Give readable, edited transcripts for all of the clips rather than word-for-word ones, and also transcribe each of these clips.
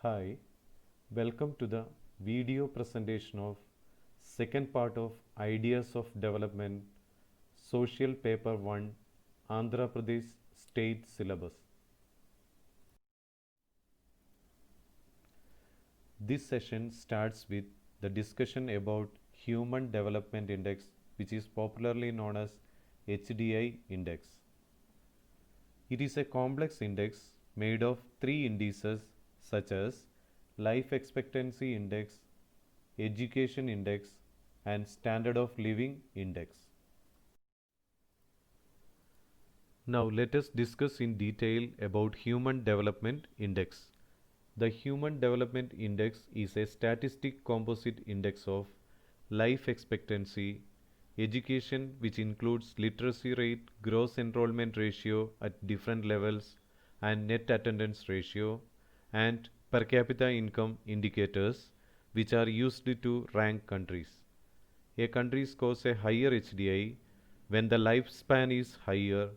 Hi, welcome to the video presentation of second part of Ideas of Development Social Paper 1 Andhra Pradesh State Syllabus. This session starts with the discussion about Human Development Index, which is popularly known as HDI Index. It is a complex index made of three indices such as Life Expectancy Index, Education Index, and Standard of Living Index. Now let us discuss in detail about Human Development Index. The Human Development Index is a statistic composite index of life expectancy, education which includes literacy rate, gross enrollment ratio at different levels, and net attendance ratio, and per capita income indicators which are used to rank countries. A country scores a higher HDI when the lifespan is higher,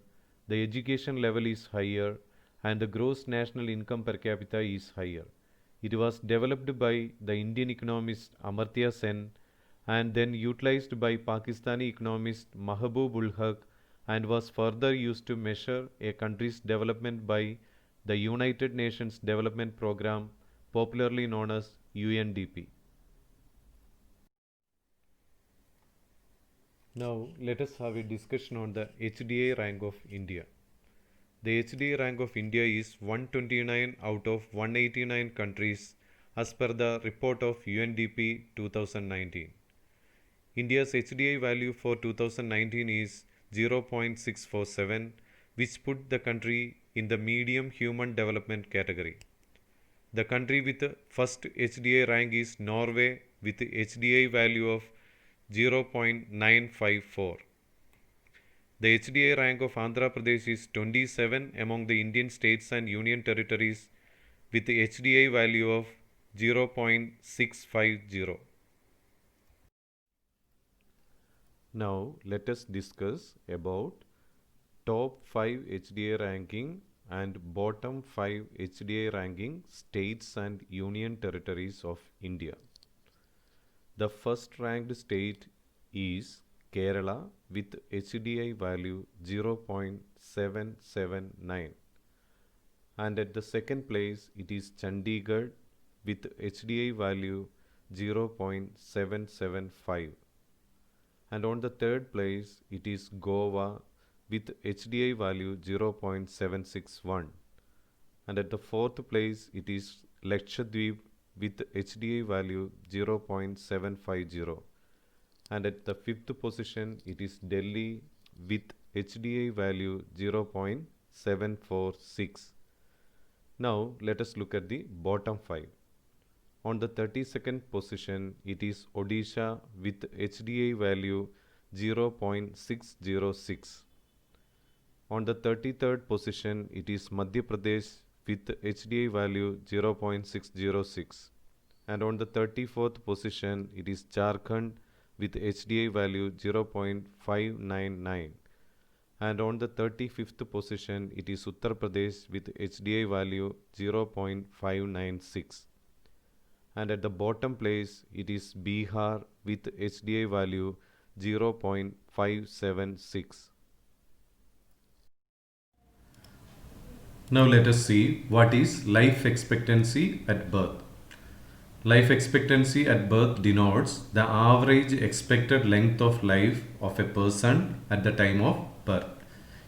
the education level is higher, and the gross national income per capita is higher. It was developed by the Indian economist Amartya Sen and then utilized by Pakistani economist Mahbub ul Haq and was further used to measure a country's development by the United Nations Development Programme, popularly known as UNDP. Now let us have a discussion on the HDI rank of India. The HDI rank of India is 129 out of 189 countries as per the report of UNDP 2019. India's HDI value for 2019 is 0.647, which put the country in the medium human development category. The country with the first HDI rank is Norway with HDI value of 0.954. The HDI rank of Andhra Pradesh is 27 among the Indian states and union territories with the HDI value of 0.650. Now let us discuss about top 5 HDI ranking and bottom 5 HDI ranking states and union territories of India. The first ranked state is Kerala with HDI value 0.779, and at the second place it is Chandigarh with HDI value 0.775, and on the third place it is Goa with HDI value 0.761, and at the fourth place it is Lakshadweep with HDI value 0.750, and at the fifth position it is Delhi with HDI value 0.746. Now let us look at the bottom 5. On the 32nd position it is Odisha with HDI value 0.606. On the 33rd position it is Madhya Pradesh with HDI value 0.606, and on the 34th position it is Jharkhand with HDI value 0.599, and on the 35th position it is Uttar Pradesh with HDI value 0.596, and at the bottom place it is Bihar with HDI value 0.576. Now let us see what is life expectancy at birth. Life expectancy at birth denotes the average expected length of life of a person at the time of birth.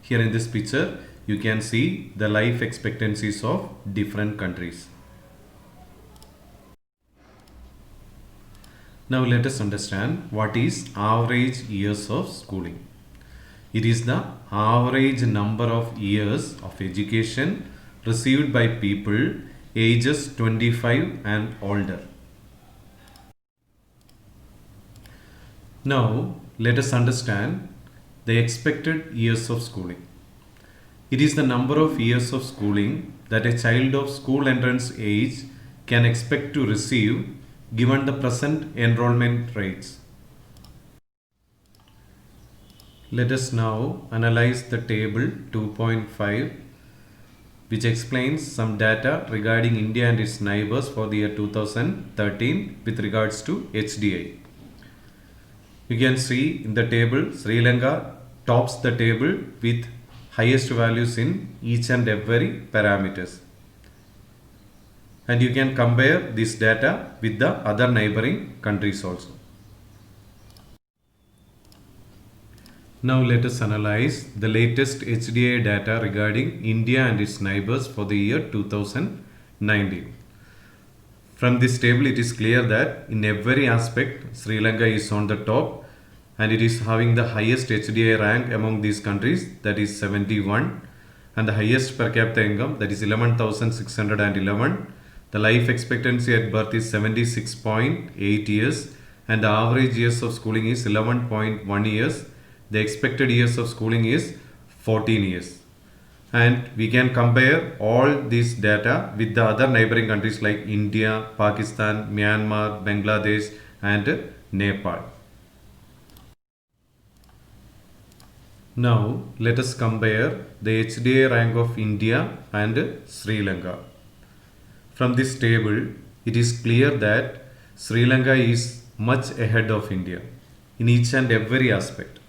Here in this picture, you can see the life expectancies of different countries. Now let us understand what is average years of schooling. It is the average number of years of education received by people ages 25 and older. Now let us understand the expected years of schooling. It is the number of years of schooling that a child of school entrance age can expect to receive given the present enrollment rates. Let us now analyze the table 2.5 which explains some data regarding India and its neighbors for the year 2013 with regards to HDI. You can see in the table, Sri Lanka tops the table with highest values in each and every parameters. And you can compare this data with the other neighboring countries also. Now let us analyze the latest HDI data regarding India and its neighbors for the year 2019. From this table it is clear that in every aspect Sri Lanka is on the top and it is having the highest HDI rank among these countries, that is 71, and the highest per capita income, that is 11,611. The life expectancy at birth is 76.8 years and the average years of schooling is 11.1 years. The expected years of schooling is 14 years. And we can compare all this data with the other neighboring countries like India, Pakistan, Myanmar, Bangladesh and Nepal. Now let us compare the HDI rank of India and Sri Lanka. From this table, it is clear that Sri Lanka is much ahead of India in each and every aspect.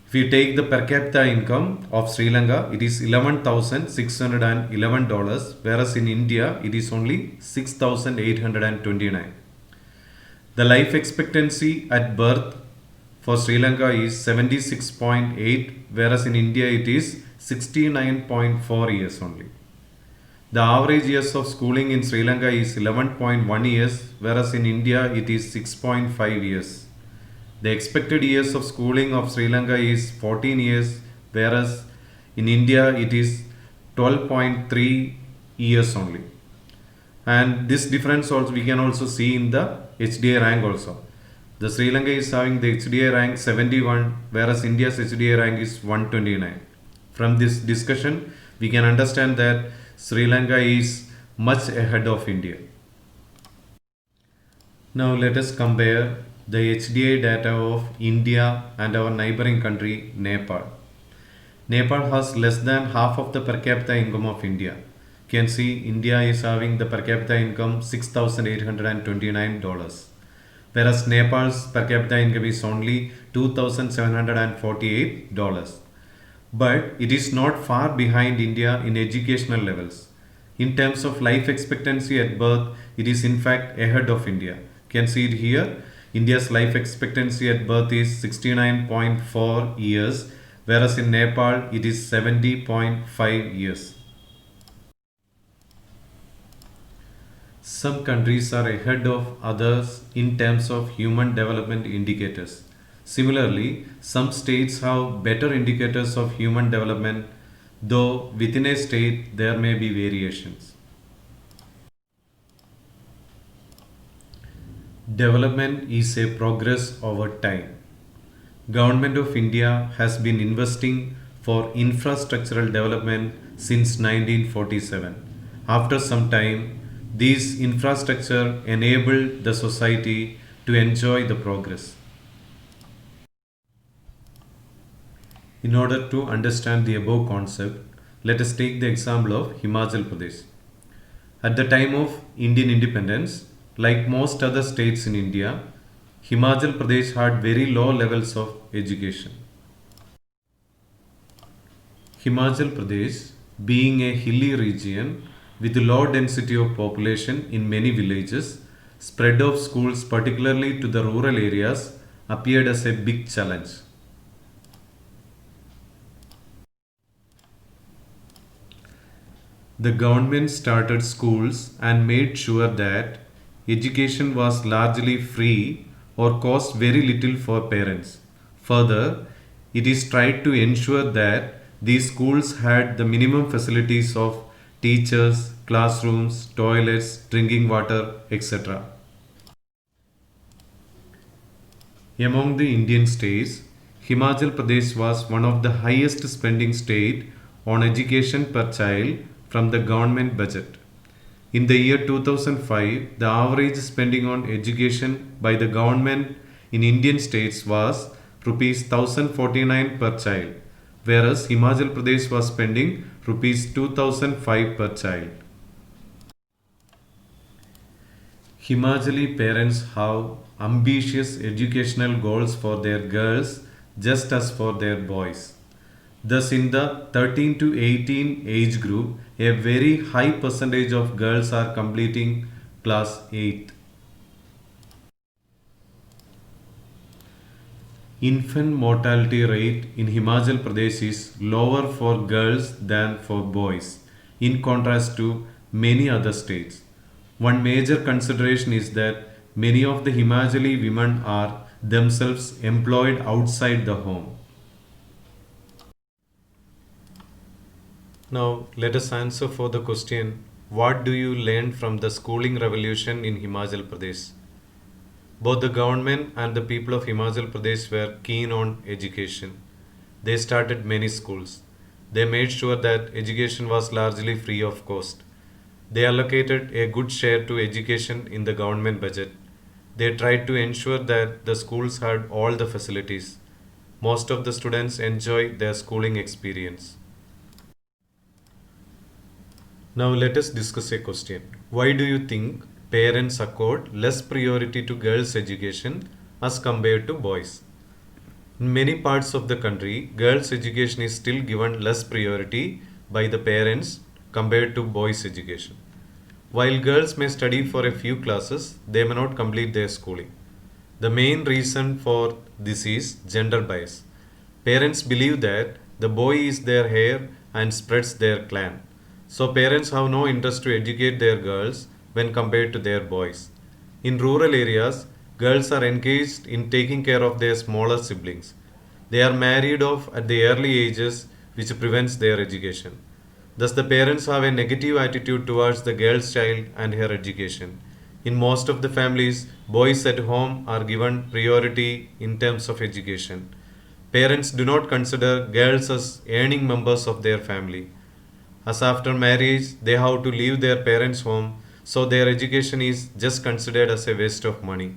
If you take the per capita income of Sri Lanka, it is $11,611, whereas in India, it is only 6,829. The life expectancy at birth for Sri Lanka is 76.8, whereas in India, it is 69.4 years only. The average years of schooling in Sri Lanka is 11.1 years, whereas in India, it is 6.5 years. The expected years of schooling of Sri Lanka is 14 years, whereas in India it is 12.3 years only. And this difference also we can also see in the HDI rank also. The Sri Lanka is having the HDI rank 71, whereas India's HDI rank is 129. From this discussion, we can understand that Sri Lanka is much ahead of India. Now let us compare the HDI data of India and our neighboring country Nepal. Nepal has less than half of the per capita income of India. You can see India is having the per capita income $6,829, whereas Nepal's per capita income is only $2,748. But it is not far behind India in educational levels. In terms of life expectancy at birth, it is in fact ahead of India. You can see it here. India's life expectancy at birth is 69.4 years, whereas in Nepal it is 70.5 years. Some countries are ahead of others in terms of human development indicators. Similarly, some states have better indicators of human development, though within a state there may be variations. Development is a progress over time. Government of India has been investing for infrastructural development since 1947. After some time, these infrastructure enabled the society to enjoy the progress. In order to understand the above concept, let us take the example of Himachal Pradesh. At the time of Indian independence, like most other states in India, Himachal Pradesh had very low levels of education. Himachal Pradesh, being a hilly region with low density of population in many villages, spread of schools particularly to the rural areas appeared as a big challenge. The government started schools and made sure that education was largely free or cost very little for parents. Further, it is tried to ensure that these schools had the minimum facilities of teachers, classrooms, toilets, drinking water, etc. Among the Indian states, Himachal Pradesh was one of the highest spending state on education per child from the government budget. In the year 2005, the average spending on education by the government in Indian states was rupees 1049 per child, whereas Himachal Pradesh was spending rupees 2005 per child. Himachali parents have ambitious educational goals for their girls just as for their boys. Thus, in the 13 to 18 age group, a very high percentage of girls are completing class 8. Infant mortality rate in Himachal Pradesh is lower for girls than for boys, in contrast to many other states. One major consideration is that many of the Himachali women are themselves employed outside the home. Now, let us answer for the question, what do you learn from the schooling revolution in Himachal Pradesh? Both the government and the people of Himachal Pradesh were keen on education. They started many schools. They made sure that education was largely free of cost. They allocated a good share to education in the government budget. They tried to ensure that the schools had all the facilities. Most of the students enjoy their schooling experience. Now let us discuss a question. Why do you think parents accord less priority to girls' education as compared to boys? In many parts of the country, girls' education is still given less priority by the parents compared to boys' education. While girls may study for a few classes, they may not complete their schooling. The main reason for this is gender bias. Parents believe that the boy is their heir and spreads their clan. So parents have no interest to educate their girls when compared to their boys. In rural areas, girls are engaged in taking care of their smaller siblings. They are married off at the early ages, which prevents their education. Thus, the parents have a negative attitude towards the girl's child and her education. In most of the families, boys at home are given priority in terms of education. Parents do not consider girls as earning members of their family. As after marriage, they have to leave their parents' home, so their education is just considered as a waste of money.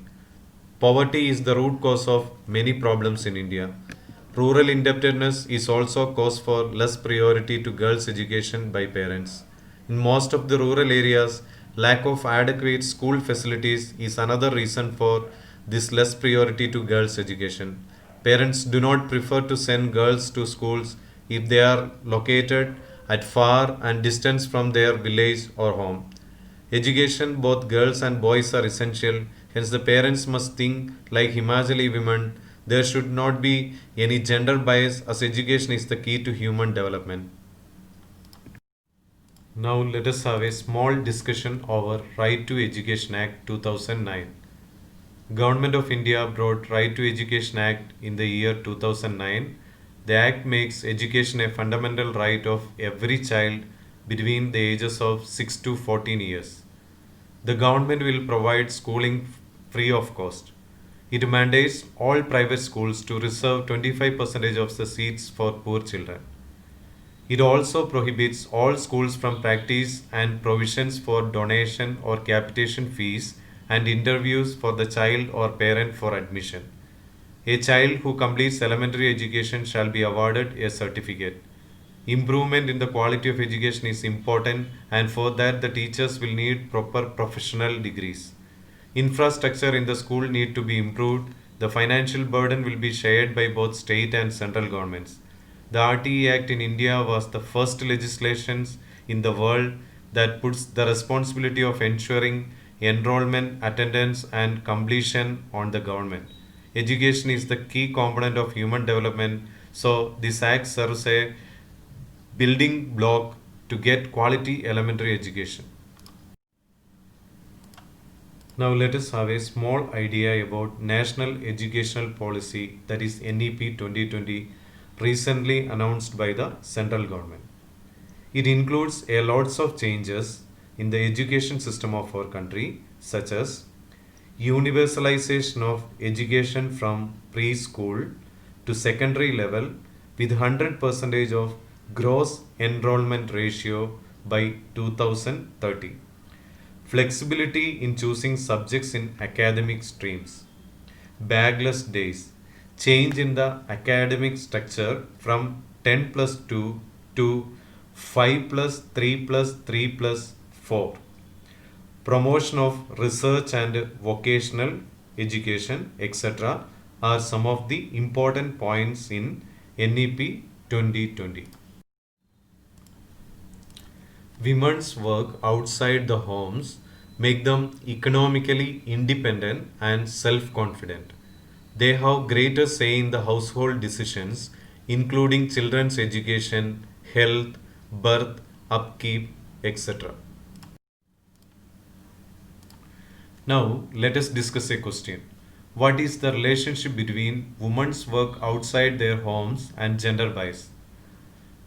Poverty is the root cause of many problems in India. Rural indebtedness is also cause for less priority to girls' education by parents. In most of the rural areas, lack of adequate school facilities is another reason for this less priority to girls' education. Parents do not prefer to send girls to schools if they are located at far and distance from their village or home. Education, both girls and boys, are essential, hence, the parents must think like Himachali women. There should not be any gender bias as education is the key to human development. Now, let us have a small discussion over Right to Education Act 2009. Government of India brought Right to Education Act in the year 2009. The act makes education a fundamental right of every child between the ages of 6 to 14 years. The government will provide schooling free of cost. It mandates all private schools to reserve 25% of the seats for poor children. It also prohibits all schools from practice and provisions for donation or capitation fees and interviews for the child or parent for admission. A child who completes elementary education shall be awarded a certificate. Improvement in the quality of education is important, and for that the teachers will need proper professional degrees. Infrastructure in the school need to be improved. The financial burden will be shared by both state and central governments. The RTE Act in India was the first legislation in the world that puts the responsibility of ensuring enrollment, attendance, and completion on the government. Education is the key component of human development, so this act serves a building block to get quality elementary education. Now let us have a small idea about National Educational Policy, that is NEP 2020, recently announced by the central government. It includes a lots of changes in the education system of our country, such as universalization of education from preschool to secondary level with 100% of gross enrollment ratio by 2030. Flexibility in choosing subjects in academic streams. Bagless days. Change in the academic structure from 10 plus 2 to 5 plus 3 plus 3 plus 4. Promotion of research and vocational education, etc., are some of the important points in NEP 2020. Women's work outside the homes make them economically independent and self-confident. They have greater say in the household decisions, including children's education, health, birth, upkeep, etc. Now, let us discuss a question. What is the relationship between women's work outside their homes and gender bias?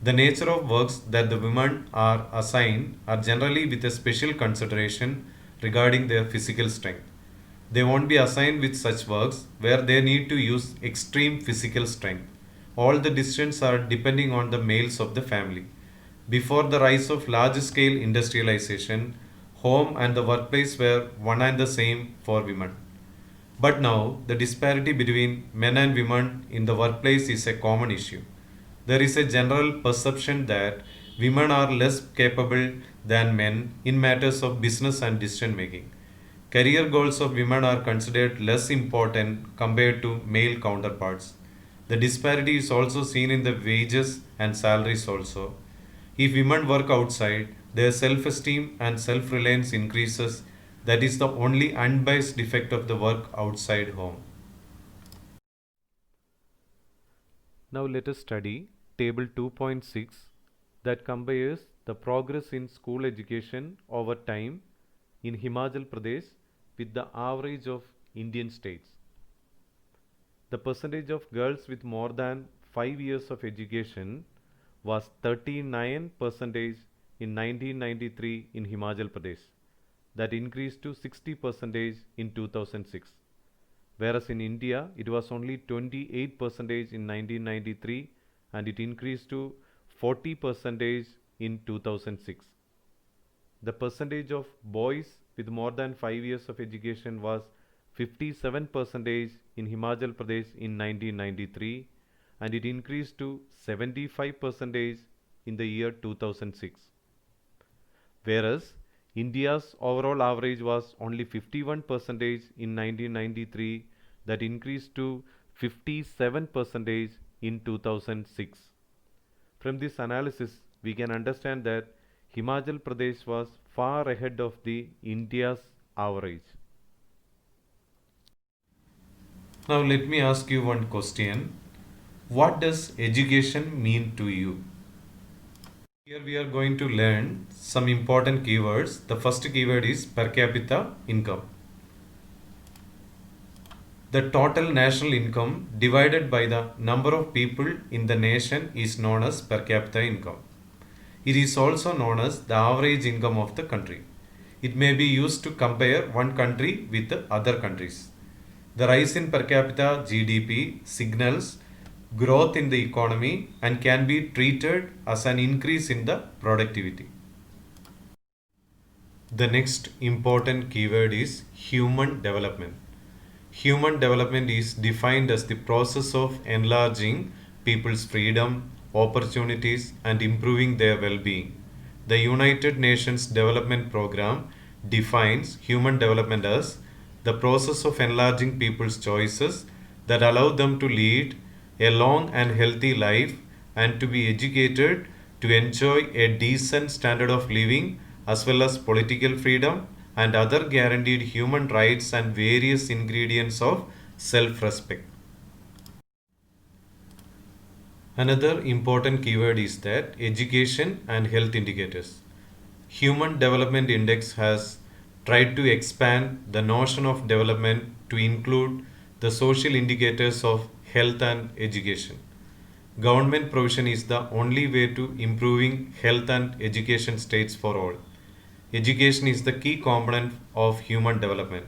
The nature of works that the women are assigned are generally with a special consideration regarding their physical strength. They won't be assigned with such works where they need to use extreme physical strength. All the decisions are depending on the males of the family. Before the rise of large scale industrialization, home and the workplace were one and the same for women. But now, the disparity between men and women in the workplace is a common issue. There is a general perception that women are less capable than men in matters of business and decision making. Career goals of women are considered less important compared to male counterparts. The disparity is also seen in the wages and salaries also. If women work outside, their self-esteem and self-reliance increases. That is the only unbiased effect of the work outside home. Now let us study table 2.6 that compares the progress in school education over time in Himachal Pradesh with the average of Indian states. The percentage of girls with more than 5 years of education was 39% in 1993 in Himachal Pradesh. That increased to 60% in 2006. Whereas in India, it was only 28% in 1993 and it increased to 40% in 2006. The percentage of boys with more than 5 years of education was 57% in Himachal Pradesh in 1993 and it increased to 75% in the year 2006. Whereas India's overall average was only 51% in 1993 that increased to 57% in 2006. From this analysis, we can understand that Himachal Pradesh was far ahead of the India's average. Now let me ask you one question. What does education mean to you? Here we are going to learn some important keywords. The first keyword is per capita income. The total national income divided by the number of people in the nation is known as per capita income. It is also known as the average income of the country. It may be used to compare one country with the other countries. The rise in per capita GDP signals growth in the economy and can be treated as an increase in the productivity. The next important keyword is human development. Human development is defined as the process of enlarging people's freedom, opportunities, and improving their well being. The United Nations Development Programme defines human development as the process of enlarging people's choices that allow them to lead a long and healthy life and to be educated to enjoy a decent standard of living as well as political freedom and other guaranteed human rights and various ingredients of self-respect. Another important keyword is that education and health indicators. Human Development Index has tried to expand the notion of development to include the social indicators of health and education. Government provision is the only way to improving health and education states for all. Education is the key component of human development.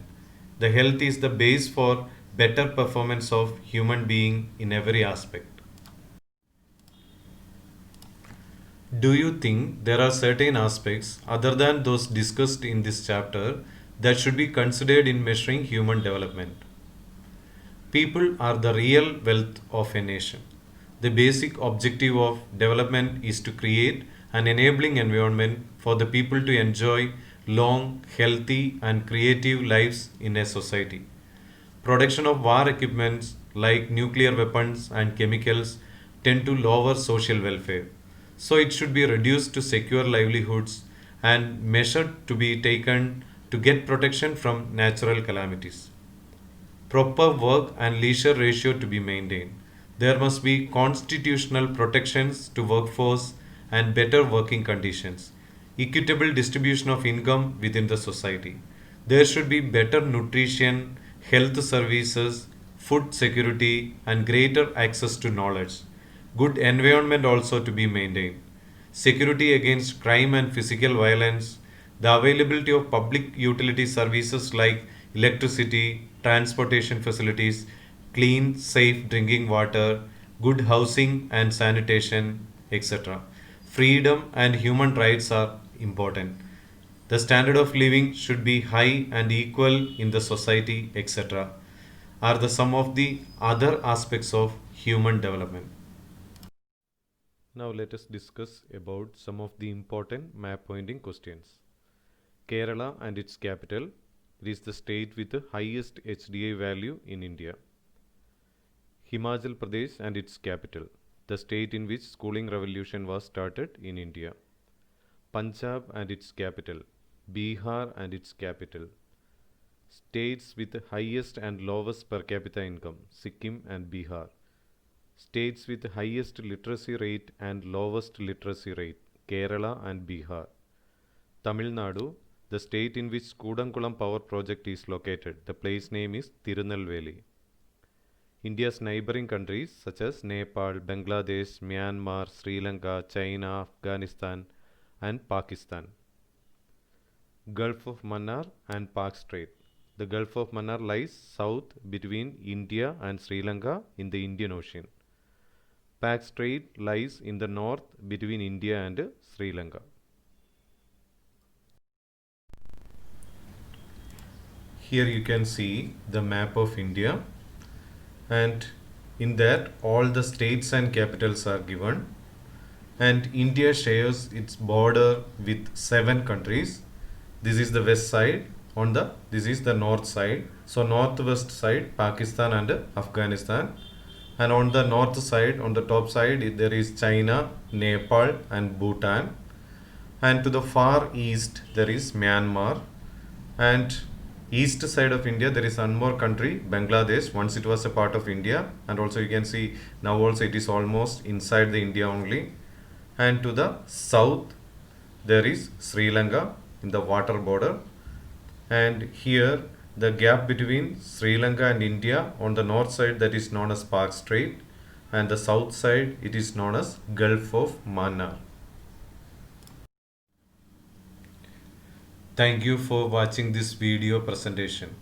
The health is the base for better performance of human being in every aspect. Do you think there are certain aspects other than those discussed in this chapter that should be considered in measuring human development? People are the real wealth of a nation. The basic objective of development is to create an enabling environment for the people to enjoy long, healthy, and creative lives in a society. Production of war equipments like nuclear weapons and chemicals tend to lower social welfare. So it should be reduced to secure livelihoods and measures to be taken to get protection from natural calamities. Proper work and leisure ratio to be maintained. There must be constitutional protections to workforce and better working conditions. Equitable distribution of income within the society. There should be better nutrition, health services, food security, and greater access to knowledge. Good environment also to be maintained. Security against crime and physical violence, the availability of public utility services like electricity, transportation facilities, clean, safe drinking water, good housing and sanitation, etc. Freedom and human rights are important. The standard of living should be high and equal in the society, etc. Are the some of the other aspects of human development. Now let us discuss about some of the important map pointing questions. Kerala and its capital. It is the state with the highest HDI value in India. Himachal Pradesh and its capital. The state in which schooling revolution was started in India. Punjab and its capital. Bihar and its capital. States with the highest and lowest per capita income. Sikkim and Bihar. States with the highest literacy rate and lowest literacy rate. Kerala and Bihar. Tamil Nadu, the state in which Kudankulam power project is located. The place name is Tirunelveli. India's neighboring countries such as Nepal, Bangladesh, Myanmar, Sri Lanka, China, Afghanistan, and Pakistan. Gulf of Mannar and Pak Strait. The Gulf of Mannar lies south between India and Sri Lanka in the Indian Ocean. Pak Strait lies in the north between India and Sri Lanka. Here you can see the map of India, and in that all the states and capitals are given, and India shares its border with 7 countries. This is the west side, this is the north side. So northwest side Pakistan and Afghanistan, and on the north side, on the top side, there is China, Nepal and Bhutan, and to the far east there is Myanmar, and east side of India there is one more country, Bangladesh. Once it was a part of India, and also you can see now also it is almost inside the India only. And to the south there is Sri Lanka in the water border, and here the gap between Sri Lanka and India, on the north side that is known as Pak Strait, and the south side it is known as Gulf of Mannar. Thank you for watching this video presentation.